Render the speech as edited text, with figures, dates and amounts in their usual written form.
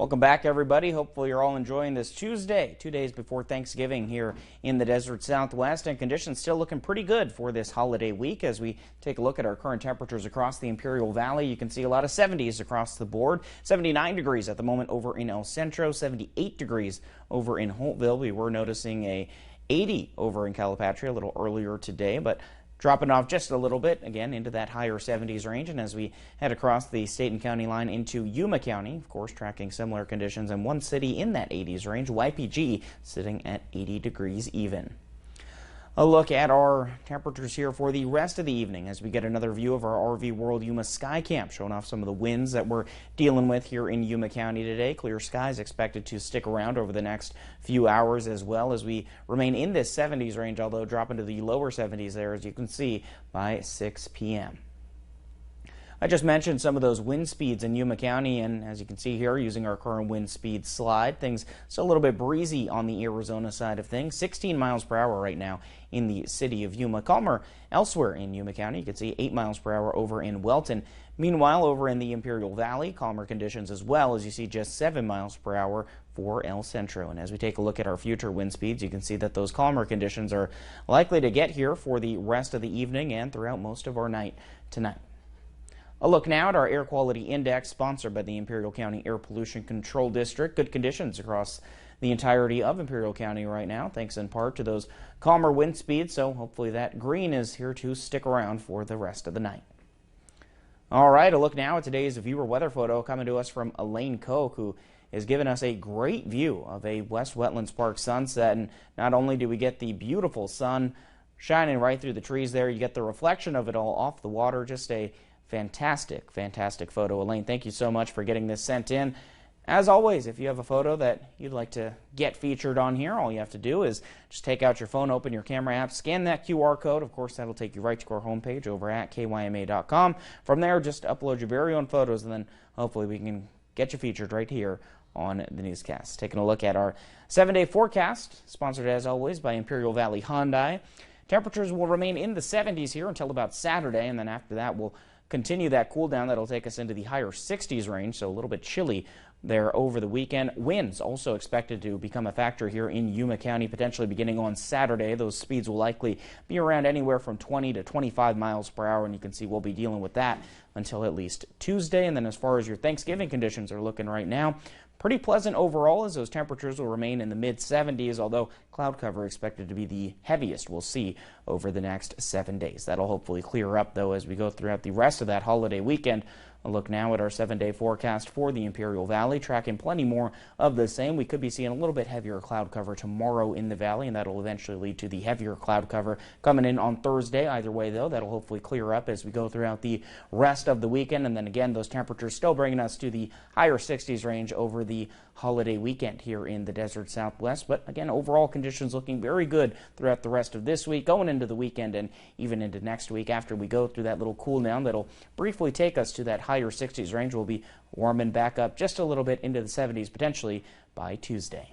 Welcome back, everybody. Hopefully you're all enjoying this Tuesday, 2 days before Thanksgiving here in the desert Southwest, and conditions still looking pretty good for this holiday week. As we take a look at our current temperatures across the Imperial Valley, you can see a lot of 70s across the board. 79 degrees at the moment over in El Centro, 78 degrees over in Holtville. We were noticing a 80 over in Calipatria a little earlier today, but dropping off just a little bit, again, into that higher 70s range. And as we head across the state and county line into Yuma County, of course, tracking similar conditions, and one city in that 80s range, YPG, sitting at 80 degrees even. A look at our temperatures here for the rest of the evening as we get another view of our RV World Yuma Sky Cam, showing off some of the winds that we're dealing with here in Yuma County today. Clear skies expected to stick around over the next few hours as well as we remain in this 70s range, although drop into the lower 70s there, as you can see, by 6 p.m. I just mentioned some of those wind speeds in Yuma County, and as you can see here, using our current wind speed slide, things still a little bit breezy on the Arizona side of things. 16 miles per hour right now in the city of Yuma. Calmer elsewhere in Yuma County. You can see 8 miles per hour over in Welton. Meanwhile, over in the Imperial Valley, calmer conditions as well, as you see just 7 miles per hour for El Centro. And as we take a look at our future wind speeds, you can see that those calmer conditions are likely to get here for the rest of the evening and throughout most of our night tonight. A look now at our air quality index, sponsored by the Imperial County Air Pollution Control District. Good conditions across the entirety of Imperial County right now, thanks in part to those calmer wind speeds, so hopefully that green is here to stick around for the rest of the night. All right, a look now at today's viewer weather photo coming to us from Elaine Koch, who is giving us a great view of a West Wetlands Park sunset. And not only do we get the beautiful sun shining right through the trees there, you get the reflection of it all off the water. Just a fantastic, fantastic photo. Elaine, thank you so much for getting this sent in. As always, if you have a photo that you'd like to get featured on here, all you have to do is just take out your phone, open your camera app, scan that QR code. Of course, that'll take you right to our homepage over at kyma.com. From there, just upload your very own photos, and then hopefully we can get you featured right here on the newscast. Taking a look at our 7-day forecast, sponsored as always by Imperial Valley Hyundai. Temperatures will remain in the 70s here until about Saturday, and then after that we'll continue that cool down. That'll take us into the higher 60s range, so a little bit chilly there over the weekend. Winds also expected to become a factor here in Yuma County, potentially beginning on Saturday. Those speeds will likely be around anywhere from 20 to 25 miles per hour, and you can see we'll be dealing with that until at least Tuesday. And then as far as your Thanksgiving conditions are looking right now, pretty pleasant overall, as those temperatures will remain in the mid-70s, although cloud cover expected to be the heaviest we'll see over the next 7 days. That'll hopefully clear up, though, as we go throughout the rest of that holiday weekend. A look now at our 7-day forecast for the Imperial Valley, tracking plenty more of the same. We could be seeing a little bit heavier cloud cover tomorrow in the valley, and that'll eventually lead to the heavier cloud cover coming in on Thursday. Either way, though, that'll hopefully clear up as we go throughout the rest of the weekend. And then again, those temperatures still bringing us to the higher 60s range over the holiday weekend here in the desert Southwest. But again, overall conditions looking very good throughout the rest of this week, going into the weekend and even into next week. After we go through that little cool down that'll briefly take us to that higher 60s range, we'll be warming back up just a little bit into the 70s potentially by Tuesday.